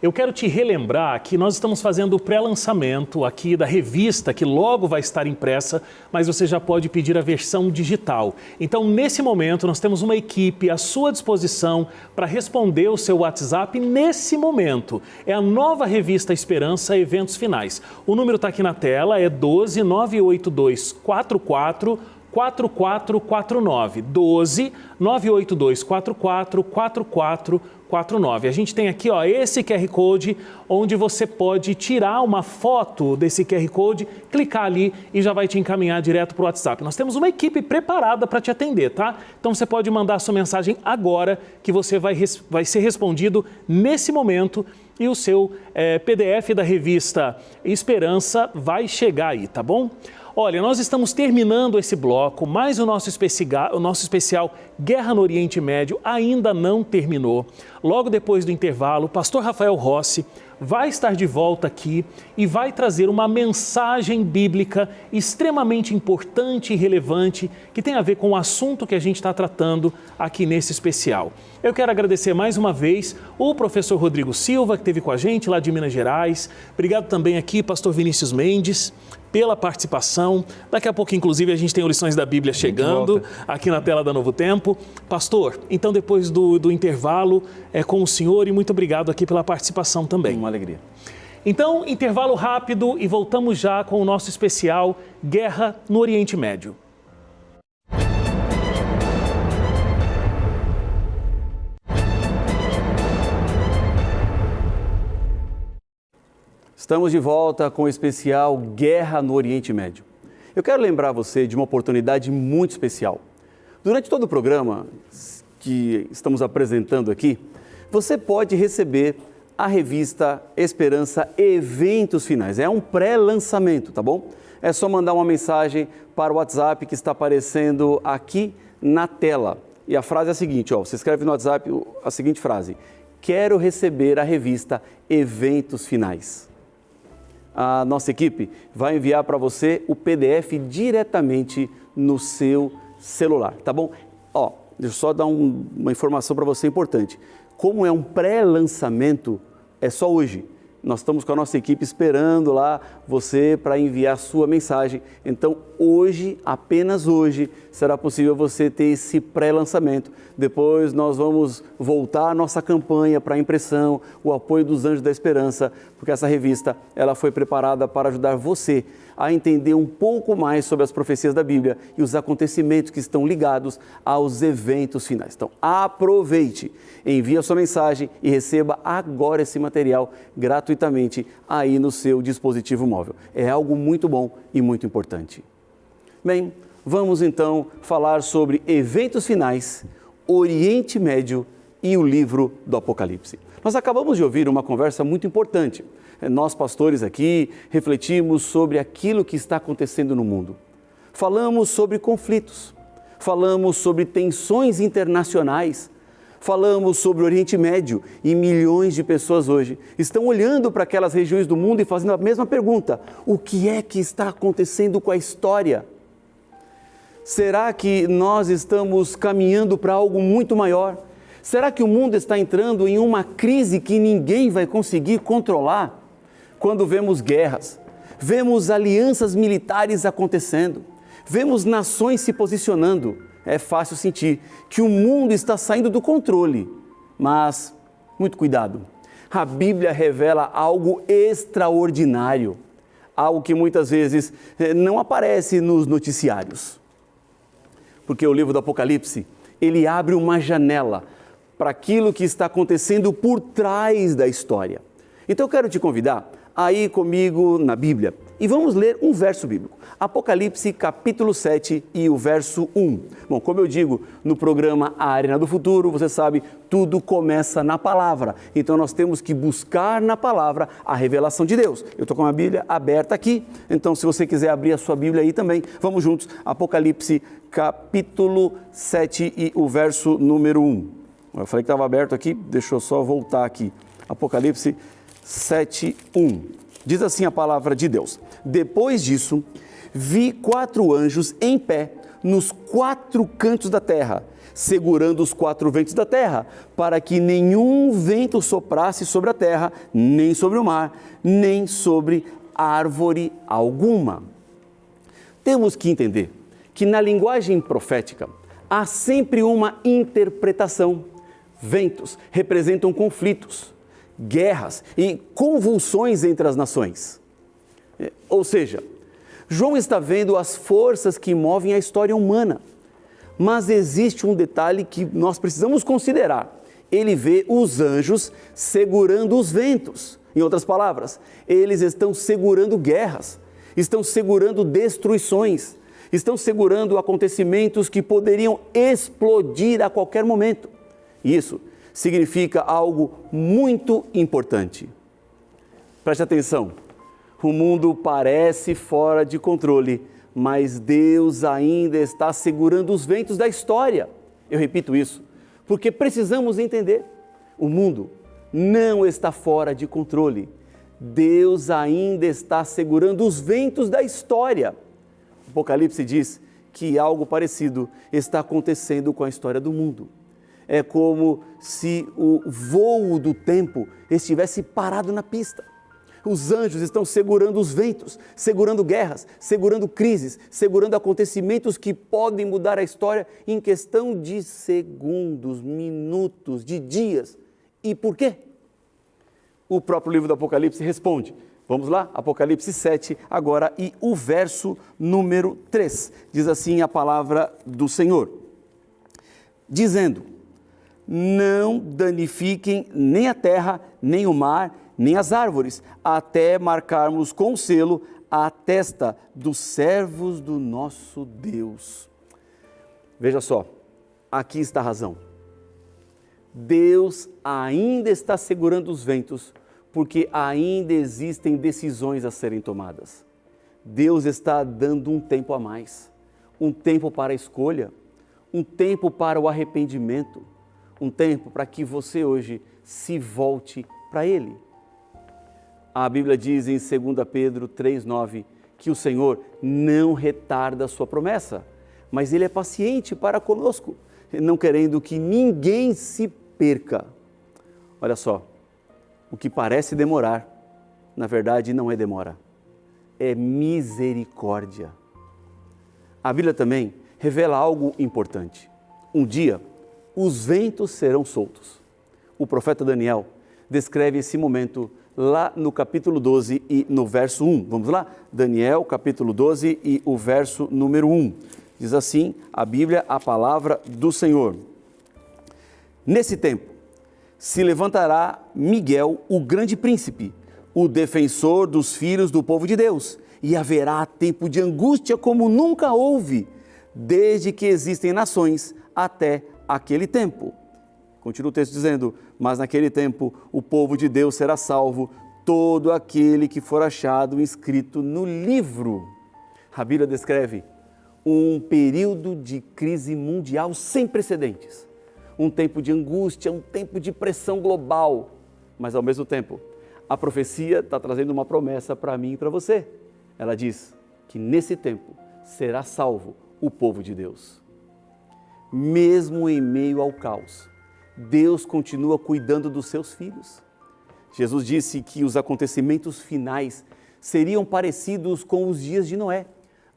S1: Eu quero te relembrar que nós estamos fazendo o pré-lançamento aqui da revista, que logo vai estar impressa, mas você já pode pedir a versão digital. Então, nesse momento, nós temos uma equipe à sua disposição para responder o seu WhatsApp nesse momento. É a nova revista Esperança Eventos Finais. O número está aqui na tela, é 12 982 44 4449. 12 982 44 4449. A gente tem aqui, ó, esse QR Code, onde você pode tirar uma foto desse QR Code, clicar ali e já vai te encaminhar direto para o WhatsApp. Nós temos uma equipe preparada para te atender, tá? Então você pode mandar a sua mensagem agora, que você vai ser respondido nesse momento e o seu PDF da revista Esperança vai chegar aí, tá bom? Olha, nós estamos terminando esse bloco, mas o nosso especial Guerra no Oriente Médio ainda não terminou. Logo depois do intervalo, o pastor Rafael Rossi vai estar de volta aqui e vai trazer uma mensagem bíblica extremamente importante e relevante que tem a ver com o assunto que a gente está tratando aqui nesse especial. Eu quero agradecer mais uma vez o professor Rodrigo Silva, que esteve com a gente lá de Minas Gerais. Obrigado também aqui, pastor Vinícius Mendes, pela participação. Daqui a pouco, inclusive, a gente tem lições da Bíblia chegando aqui na tela da Novo Tempo. Pastor, então depois do intervalo é com o senhor e muito obrigado aqui pela participação também.
S4: Uma alegria.
S1: Então, intervalo rápido e voltamos já com o nosso especial Guerra no Oriente Médio.
S4: Estamos de volta com o especial Guerra no Oriente Médio. Eu quero lembrar você de uma oportunidade muito especial. Durante todo o programa que estamos apresentando aqui, você pode receber a revista Esperança Eventos Finais. É um pré-lançamento, tá bom? É só mandar uma mensagem para o WhatsApp que está aparecendo aqui na tela. E a frase é a seguinte, ó, você escreve no WhatsApp a seguinte frase: quero receber a revista Eventos Finais. A nossa equipe vai enviar para você o PDF diretamente no seu celular, tá bom? Ó, deixa eu só dar uma informação para você importante. Como é um pré-lançamento, é só hoje. Nós estamos com a nossa equipe esperando lá você para enviar sua mensagem. Então, hoje, apenas hoje, será possível você ter esse pré-lançamento. Depois nós vamos voltar a nossa campanha para a impressão, o apoio dos Anjos da Esperança, porque essa revista ela foi preparada para ajudar você a entender um pouco mais sobre as profecias da Bíblia e os acontecimentos que estão ligados aos eventos finais. Então, aproveite, envie a sua mensagem e receba agora esse material gratuitamente aí no seu dispositivo móvel. É algo muito bom e muito importante. Bem, vamos então falar sobre eventos finais, Oriente Médio e o livro do Apocalipse. Nós acabamos de ouvir uma conversa muito importante. Nós, pastores aqui, refletimos sobre aquilo que está acontecendo no mundo. Falamos sobre conflitos, falamos sobre tensões internacionais, falamos sobre o Oriente Médio e milhões de pessoas hoje estão olhando para aquelas regiões do mundo e fazendo a mesma pergunta: o que é que está acontecendo com a história? Será que nós estamos caminhando para algo muito maior? Será que o mundo está entrando em uma crise que ninguém vai conseguir controlar? Quando vemos guerras, vemos alianças militares acontecendo, vemos nações se posicionando, é fácil sentir que o mundo está saindo do controle. Mas, muito cuidado, a Bíblia revela algo extraordinário, algo que muitas vezes não aparece nos noticiários. Porque o livro do Apocalipse, ele abre uma janela para aquilo que está acontecendo por trás da história. Então eu quero te convidar a ir comigo na Bíblia e vamos ler um verso bíblico. Apocalipse capítulo 7 e o verso 1. Bom, como eu digo no programa A Arena do Futuro, você sabe, tudo começa na palavra. Então nós temos que buscar na palavra a revelação de Deus. Eu estou com a Bíblia aberta aqui, então se você quiser abrir a sua Bíblia aí também, vamos juntos. Apocalipse capítulo 7 e o verso número 1. Eu falei que estava aberto aqui, deixa eu só voltar aqui. Apocalipse 7:1. Diz assim a palavra de Deus: depois disso, vi 4 anjos em pé nos 4 cantos da terra, segurando os 4 ventos da terra, para que nenhum vento soprasse sobre a terra, nem sobre o mar, nem sobre árvore alguma. Temos que entender que na linguagem profética há sempre uma interpretação. Ventos representam conflitos, guerras e convulsões entre as nações. Ou seja, João está vendo as forças que movem a história humana. Mas existe um detalhe que nós precisamos considerar. Ele vê os anjos segurando os ventos. Em outras palavras, eles estão segurando guerras, estão segurando destruições, estão segurando acontecimentos que poderiam explodir a qualquer momento. Isso significa algo muito importante. Preste atenção, o mundo parece fora de controle, mas Deus ainda está segurando os ventos da história. Eu repito isso, porque precisamos entender, o mundo não está fora de controle. Deus ainda está segurando os ventos da história. O Apocalipse diz que algo parecido está acontecendo com a história do mundo. É como se o voo do tempo estivesse parado na pista. Os anjos estão segurando os ventos, segurando guerras, segurando crises, segurando acontecimentos que podem mudar a história em questão de segundos, minutos, de dias. E por quê? O próprio livro do Apocalipse responde. Vamos lá? Apocalipse 7, agora, e o verso número 3. Diz assim a palavra do Senhor, dizendo: não danifiquem nem a terra, nem o mar, nem as árvores, até marcarmos com selo a testa dos servos do nosso Deus. Veja só, aqui está a razão. Deus ainda está segurando os ventos, porque ainda existem decisões a serem tomadas. Deus está dando um tempo a mais, um tempo para a escolha, um tempo para o arrependimento, um tempo para que você hoje se volte para Ele. A Bíblia diz em 2 Pedro 3,9 que o Senhor não retarda a sua promessa, mas Ele é paciente para conosco, não querendo que ninguém se perca. Olha só, o que parece demorar, na verdade não é demora, é misericórdia. A Bíblia também revela algo importante. Um dia, os ventos serão soltos. O profeta Daniel descreve esse momento lá no capítulo 12 e no verso 1. Vamos lá? Daniel, capítulo 12 e o verso número 1. Diz assim a Bíblia, a palavra do Senhor. Nesse tempo, se levantará Miguel, o grande príncipe, o defensor dos filhos do povo de Deus, e haverá tempo de angústia como nunca houve, desde que existem nações até aquele tempo. Continua o texto dizendo, mas naquele tempo o povo de Deus será salvo, todo aquele que for achado inscrito no livro. A Bíblia descreve um período de crise mundial sem precedentes, um tempo de angústia, um tempo de pressão global, mas ao mesmo tempo a profecia está trazendo uma promessa para mim e para você. Ela diz que nesse tempo será salvo o povo de Deus. Mesmo em meio ao caos, Deus continua cuidando dos seus filhos. Jesus disse que os acontecimentos finais seriam parecidos com os dias de Noé.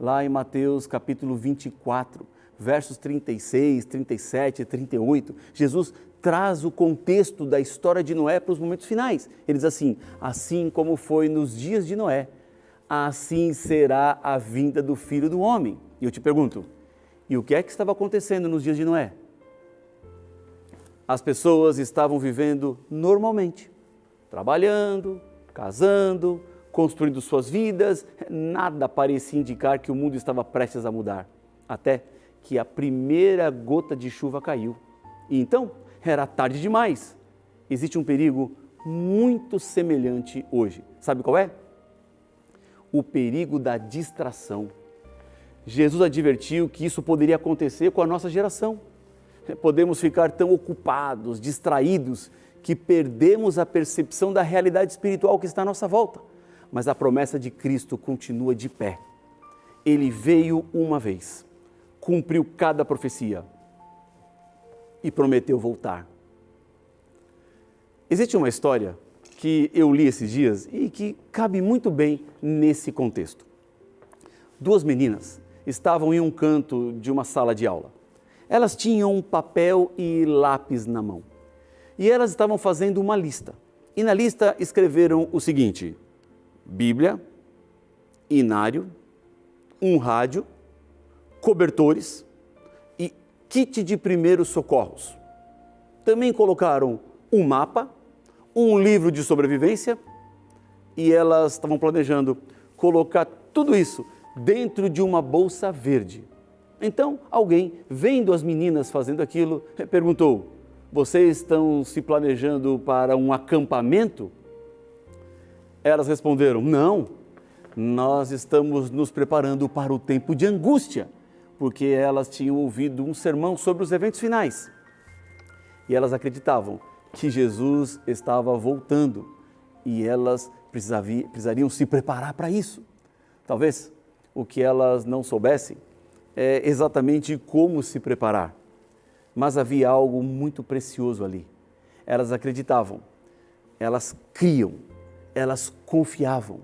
S4: Lá em Mateus capítulo 24, versos 36, 37 e 38, Jesus traz o contexto da história de Noé para os momentos finais. Ele diz assim, assim como foi nos dias de Noé, assim será a vinda do Filho do Homem. E eu te pergunto, e o que é que estava acontecendo nos dias de Noé? As pessoas estavam vivendo normalmente, trabalhando, casando, construindo suas vidas, nada parecia indicar que o mundo estava prestes a mudar, até que a primeira gota de chuva caiu. E então, era tarde demais. Existe um perigo muito semelhante hoje. Sabe qual é? O perigo da distração. Jesus advertiu que isso poderia acontecer com a nossa geração. Podemos ficar tão ocupados, distraídos, que perdemos a percepção da realidade espiritual que está à nossa volta. Mas a promessa de Cristo continua de pé. Ele veio uma vez, cumpriu cada profecia e prometeu voltar. Existe uma história que eu li esses dias e que cabe muito bem nesse contexto. Duas meninas estavam em um canto de uma sala de aula. Elas tinham papel e lápis na mão. E elas estavam fazendo uma lista. E na lista escreveram o seguinte: Bíblia, inário, um rádio, cobertores e kit de primeiros socorros. Também colocaram um mapa, um livro de sobrevivência e elas estavam planejando colocar tudo isso dentro de uma bolsa verde. Então, alguém, vendo as meninas fazendo aquilo, perguntou: vocês estão se planejando para um acampamento? Elas responderam: não, nós estamos nos preparando para o tempo de angústia, porque elas tinham ouvido um sermão sobre os eventos finais. E elas acreditavam que Jesus estava voltando e elas precisariam se preparar para isso. Talvez o que elas não soubessem é exatamente como se preparar, mas havia algo muito precioso ali. Elas acreditavam, elas criam, elas confiavam.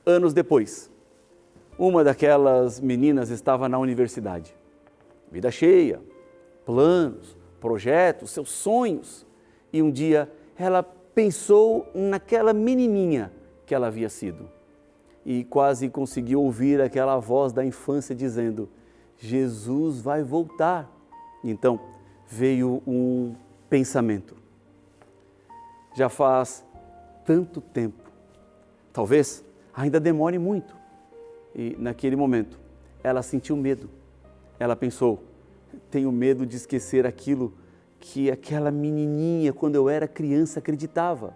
S4: Anos depois, uma daquelas meninas estava na universidade, vida cheia, planos, projetos, seus sonhos, e um dia ela pensou naquela menininha que ela havia sido e quase conseguiu ouvir aquela voz da infância dizendo: Jesus vai voltar. Então veio um pensamento: já faz tanto tempo, talvez ainda demore muito. E naquele momento ela sentiu medo. Ela pensou: tenho medo de esquecer aquilo que aquela menininha, quando eu era criança, acreditava.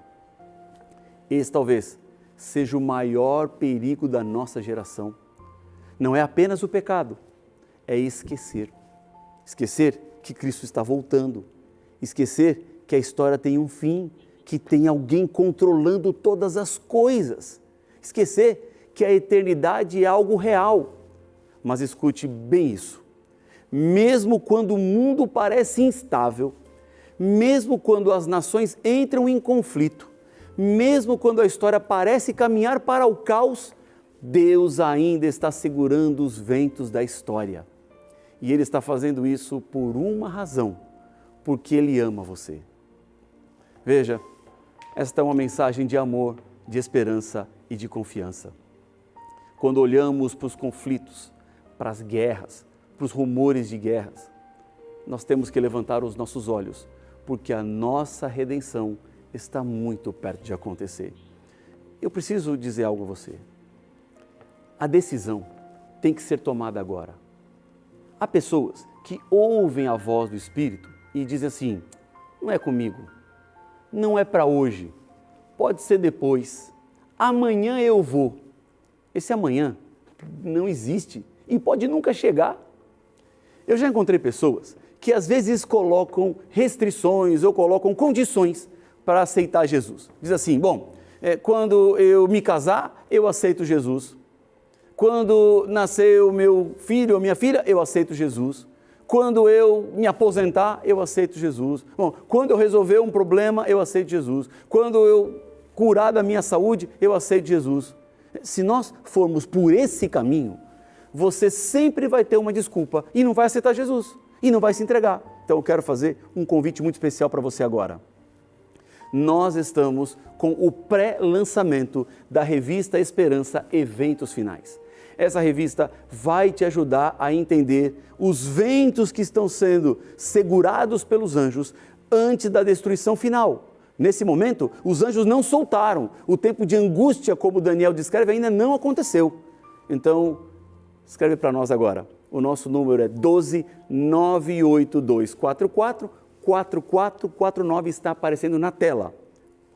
S4: Esse talvez seja o maior perigo da nossa geração. Não é apenas o pecado, é esquecer. Esquecer que Cristo está voltando. Esquecer que a história tem um fim, que tem alguém controlando todas as coisas. Esquecer que a eternidade é algo real. Mas escute bem isso. Mesmo quando o mundo parece instável, mesmo quando as nações entram em conflito, mesmo quando a história parece caminhar para o caos, Deus ainda está segurando os ventos da história. E Ele está fazendo isso por uma razão: porque Ele ama você. Veja, esta é uma mensagem de amor, de esperança e de confiança. Quando olhamos para os conflitos, para as guerras, para os rumores de guerras, nós temos que levantar os nossos olhos, porque a nossa redenção está muito perto de acontecer. Eu preciso dizer algo a você. A decisão tem que ser tomada agora. Há pessoas que ouvem a voz do Espírito e dizem assim: não é comigo, não é para hoje, pode ser depois, amanhã eu vou. Esse amanhã não existe e pode nunca chegar. Eu já encontrei pessoas que às vezes colocam restrições ou colocam condições para aceitar Jesus. Diz assim: bom, quando eu me casar, eu aceito Jesus. Quando nascer o meu filho ou minha filha, eu aceito Jesus. Quando eu me aposentar, eu aceito Jesus. Bom, quando eu resolver um problema, eu aceito Jesus. Quando eu curar da minha saúde, eu aceito Jesus. Se nós formos por esse caminho, você sempre vai ter uma desculpa e não vai aceitar Jesus e não vai se entregar. Então eu quero fazer um convite muito especial para você agora. Nós estamos com o pré-lançamento da revista Esperança Eventos Finais. Essa revista vai te ajudar a entender os ventos que estão sendo segurados pelos anjos antes da destruição final. Nesse momento, os anjos não soltaram. O tempo de angústia, como Daniel descreve, ainda não aconteceu. Então, escreve para nós agora. O nosso número é 12-98244-4449, está aparecendo na tela.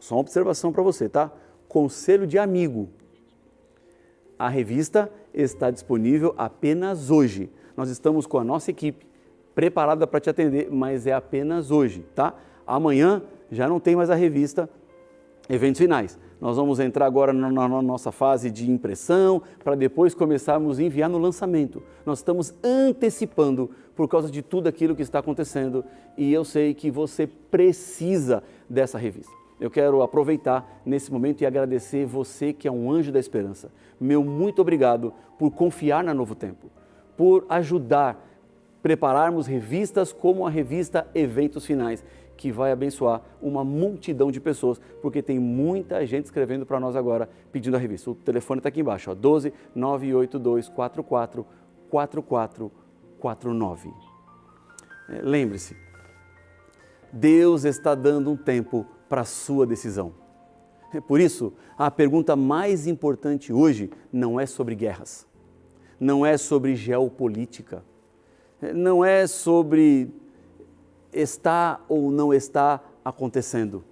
S4: Só uma observação para você, tá? Conselho de amigo. A revista está disponível apenas hoje. Nós estamos com a nossa equipe preparada para te atender, mas é apenas hoje, tá? Amanhã já não tem mais a revista Eventos Finais, Nós vamos entrar agora na nossa fase de impressão, para depois começarmos a enviar no lançamento. Nós estamos antecipando por causa de tudo aquilo que está acontecendo e eu sei que você precisa dessa revista. Eu quero aproveitar nesse momento e agradecer você que é um anjo da esperança. Meu muito obrigado por confiar na Novo Tempo, por ajudar a prepararmos revistas como a revista Eventos Finais, que vai abençoar uma multidão de pessoas, porque tem muita gente escrevendo para nós agora, pedindo a revista. O telefone está aqui embaixo, ó, 12 982 44 4449. Lembre-se, Deus está dando um tempo para a sua decisão. Por isso, a pergunta mais importante hoje não é sobre guerras, não é sobre geopolítica, não é sobre está ou não está acontecendo.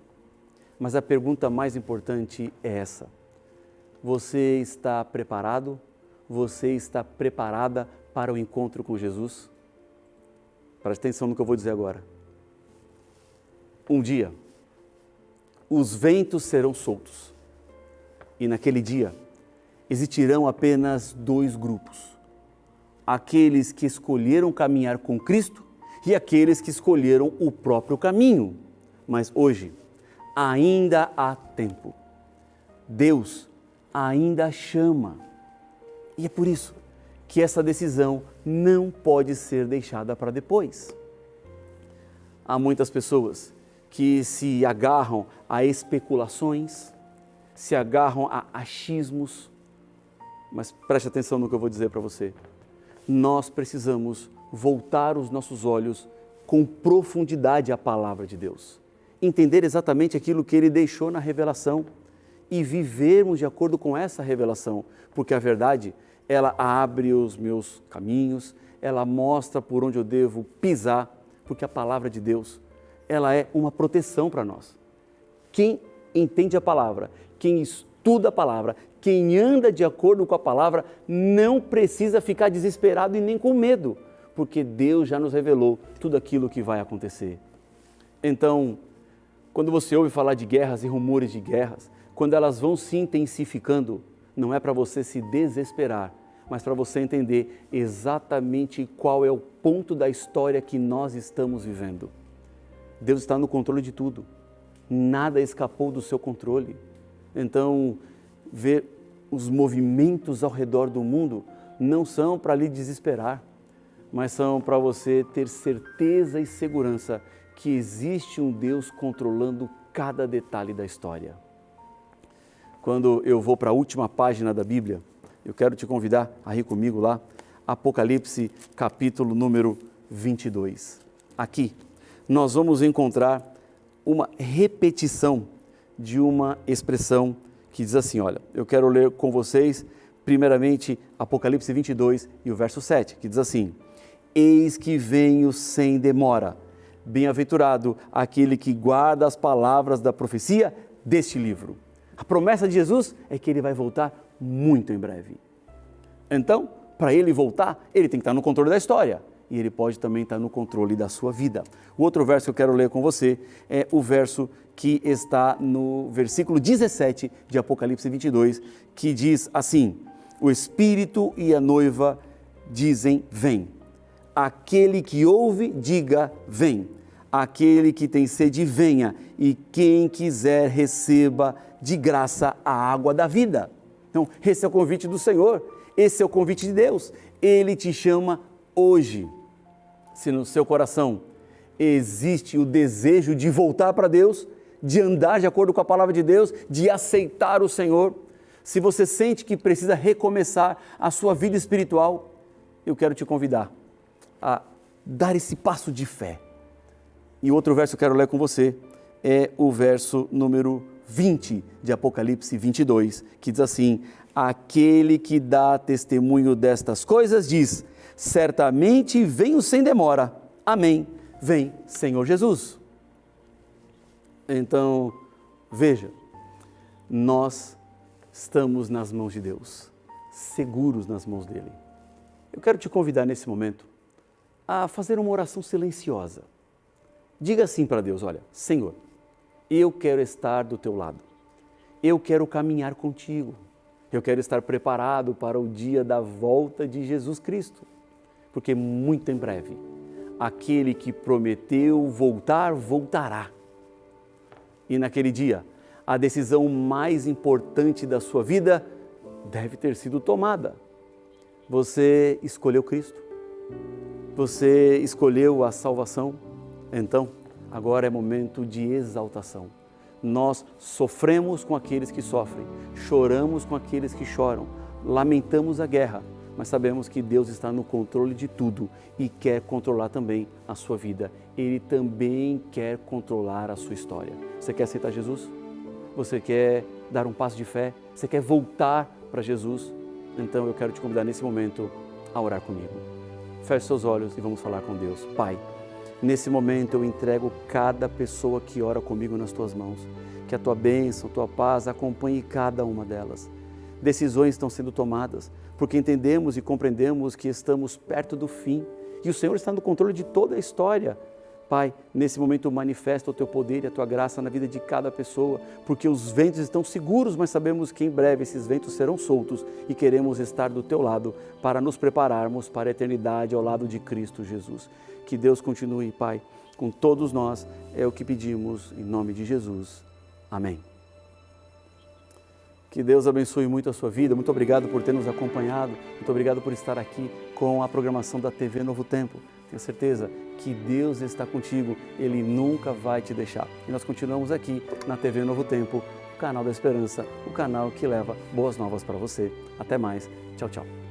S4: Mas a pergunta mais importante é essa: você está preparado? Você está preparada para o encontro com Jesus? Preste atenção no que eu vou dizer agora. Um dia, os ventos serão soltos e naquele dia existirão apenas dois grupos: aqueles que escolheram caminhar com Cristo e aqueles que escolheram o próprio caminho. Mas hoje, ainda há tempo. Deus ainda chama. E é por isso que essa decisão não pode ser deixada para depois. Há muitas pessoas que se agarram a especulações, se agarram a achismos, mas preste atenção no que eu vou dizer para você. Nós precisamos voltar os nossos olhos com profundidade à palavra de Deus, entender exatamente aquilo que Ele deixou na revelação e vivermos de acordo com essa revelação, porque a verdade, ela abre os meus caminhos, ela mostra por onde eu devo pisar, porque a palavra de Deus, ela é uma proteção para nós. Quem entende a palavra, quem estuda a palavra, quem anda de acordo com a palavra, não precisa ficar desesperado e nem com medo, porque Deus já nos revelou tudo aquilo que vai acontecer. Então, quando você ouve falar de guerras e rumores de guerras, quando elas vão se intensificando, não é para você se desesperar, mas para você entender exatamente qual é o ponto da história que nós estamos vivendo. Deus está no controle de tudo, nada escapou do seu controle. Então, ver os movimentos ao redor do mundo não são para lhe desesperar, mas são para você ter certeza e segurança que existe um Deus controlando cada detalhe da história. Quando eu vou para a última página da Bíblia, eu quero te convidar a ir comigo lá, Apocalipse, capítulo número 22. Aqui, nós vamos encontrar uma repetição de uma expressão que diz assim, olha, eu quero ler com vocês, primeiramente, Apocalipse 22 e o verso 7, que diz assim: Eis que venho sem demora, bem-aventurado aquele que guarda as palavras da profecia deste livro. A promessa de Jesus é que Ele vai voltar muito em breve. Então, para Ele voltar, Ele tem que estar no controle da história. E Ele pode também estar no controle da sua vida. O outro verso que eu quero ler com você é o verso que está no versículo 17 de Apocalipse 22, que diz assim: O Espírito e a noiva dizem, vem. Aquele que ouve, diga, vem. Aquele que tem sede, venha. E quem quiser, receba de graça a água da vida. Então, esse é o convite do Senhor. Esse é o convite de Deus. Ele te chama hoje. Se no seu coração existe o desejo de voltar para Deus, de andar de acordo com a palavra de Deus, de aceitar o Senhor, se você sente que precisa recomeçar a sua vida espiritual, eu quero te convidar a dar esse passo de fé. E outro verso que eu quero ler com você é o verso número 20 de Apocalipse 22, que diz assim: Aquele que dá testemunho destas coisas diz, certamente venho sem demora. Amém. Vem, Senhor Jesus. Então, veja, nós estamos nas mãos de Deus, seguros nas mãos dEle. Eu quero te convidar nesse momento a fazer uma oração silenciosa. Diga assim para Deus, olha, Senhor, eu quero estar do Teu lado. Eu quero caminhar contigo. Eu quero estar preparado para o dia da volta de Jesus Cristo, porque muito em breve, aquele que prometeu voltar, voltará. E naquele dia, a decisão mais importante da sua vida deve ter sido tomada. Você escolheu Cristo? Você escolheu a salvação? Então, agora é momento de exaltação. Nós sofremos com aqueles que sofrem, choramos com aqueles que choram, lamentamos a guerra, mas sabemos que Deus está no controle de tudo e quer controlar também a sua vida. Ele também quer controlar a sua história. Você quer aceitar Jesus? Você quer dar um passo de fé? Você quer voltar para Jesus? Então eu quero te convidar nesse momento a orar comigo. Feche seus olhos e vamos falar com Deus. Pai, nesse momento eu entrego cada pessoa que ora comigo nas tuas mãos. Que a tua bênção, a tua paz acompanhe cada uma delas. Decisões estão sendo tomadas, porque entendemos e compreendemos que estamos perto do fim e o Senhor está no controle de toda a história. Pai, nesse momento manifesta o teu poder e a tua graça na vida de cada pessoa, porque os ventos estão seguros, mas sabemos que em breve esses ventos serão soltos e queremos estar do teu lado para nos prepararmos para a eternidade ao lado de Cristo Jesus. Que Deus continue, Pai, com todos nós, é o que pedimos em nome de Jesus. Amém. Que Deus abençoe muito a sua vida. Muito obrigado por ter nos acompanhado. Muito obrigado por estar aqui com a programação da TV Novo Tempo. Tenho certeza que Deus está contigo. Ele nunca vai te deixar. E nós continuamos aqui na TV Novo Tempo, o canal da esperança, o canal que leva boas novas para você. Até mais. Tchau, tchau.